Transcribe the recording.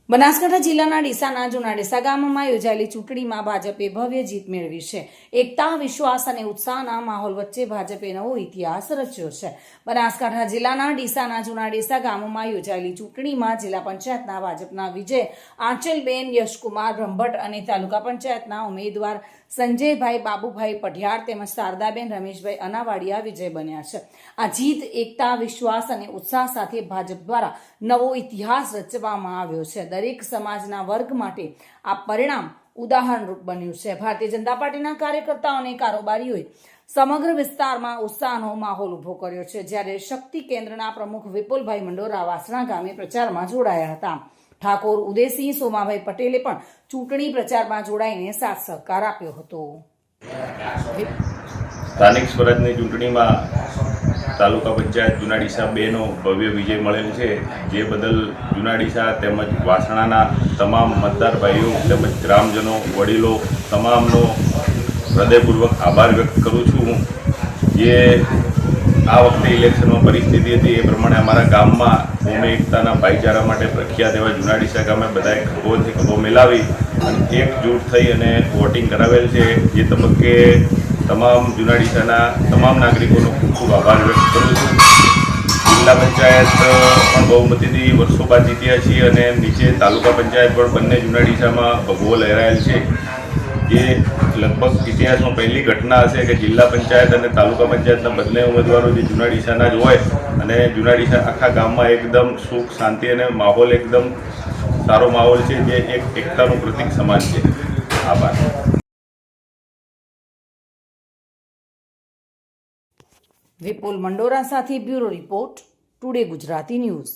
બનાસકાંઠા જિલ્લાના ડીસાના જૂના ડીસા ગામમાં યોજાયેલી ચૂંટણીમાં ભાજપે ભવ્ય જીત મેળવી છે. એકતા, વિશ્વાસ અને ઉત્સાહના માહોલ વચ્ચે ભાજપે નવો ઇતિહાસ રચ્યો છે. બનાસકાંઠા જિલ્લાના ડીસાના જૂના ડીસા ગામમાં યોજાયેલી ચૂંટણીમાં જિલ્લા પંચાયતના ભાજપના વિજય આંચલબેન યશકુમાર બ્રહ્મભટ્ટ અને તાલુકા પંચાયતના ઉમેદવાર સંજયભાઈ બાબુભાઈ પઢિયાર તેમજ શારદાબેન રમેશભાઈ અનાવાડિયા વિજય બન્યા છે. આ જીત એકતા, વિશ્વાસ અને ઉત્સાહ સાથે ભાજપ દ્વારા નવો ઇતિહાસ રચવામાં આવ્યો છે. દરેક સમાજના વર્ગ માટે આ પરિણામ ઉદાહરણરૂપ બન્યું છે. ભારતીય જનતા પાર્ટીના કાર્યકર્તાઓ અને કારોબારીઓએ સમગ્ર વિસ્તારમાં ઉત્સાહનો માહોલ ઉભો કર્યો છે. જ્યારે શક્તિ કેન્દ્રના પ્રમુખ વિપુલભાઈ મંડોરા વાસણા ગામે પ્રચારમાં જોડાયા હતા. ઠાકોર ઉદયસિંહ સોમાભાઈ પટેલે પણ ચૂંટણી પ્રચારમાં જોડાઈને સાથ સહકાર આપ્યો હતો. સ્થાનિક સ્વરાજની ચૂંટણીમાં તાલુકા પંચાયત જૂના ડીસા 2 નો ભવ્ય વિજય મળેલ છે, જે બદલ જૂના ડીસા તેમજ વાસણાના તમામ મતદાર ભાઈઓ તેમજ ગ્રામજનો, વડીલો તમામનો હૃદયપૂર્વક આભાર વ્યક્ત કરું છું. જે આ વખતે ઇલેક્શનમાં પરિસ્થિતિ હતી એ પ્રમાણે અમારા ગામમાં ભૂમિ એકતાના ભાઈચારા માટે પ્રખ્યાત એવા જૂના ડીસા ગામે બધાએ ખભોથી ખભો મિલાવી અને એકજૂટ થઈ અને વોટિંગ કરાવેલ છે. જે તબક્કે તમામ જૂના ડીસાના તમામ નાગરિકોનો ખૂબ ખૂબ આભાર વ્યક્ત કરું છું. જિલ્લા પંચાયત પણ બહુમતીથી વર્ષો બાદ જીત્યા છીએ અને નીચે તાલુકા પંચાયત પણ બંને જૂના ડીસામાં ભગવો લહેરાયેલ છે. જે લગભગ ઇતિહાસમાં પહેલી ઘટના હશે કે જિલ્લા પંચાયત અને તાલુકા પંચાયતના બંને ઉમેદવારો જે જૂના ડીસાના જ હોય અને જૂના ડીસા આખા ગામમાં એકદમ સુખ, શાંતિ અને માહોલ એકદમ સારો માહોલ છે, જે એક એકતાનું પ્રતીક સમાન છે. આભાર. વિપુલ મંડોરા સાથે bureau report, today Gujarati news.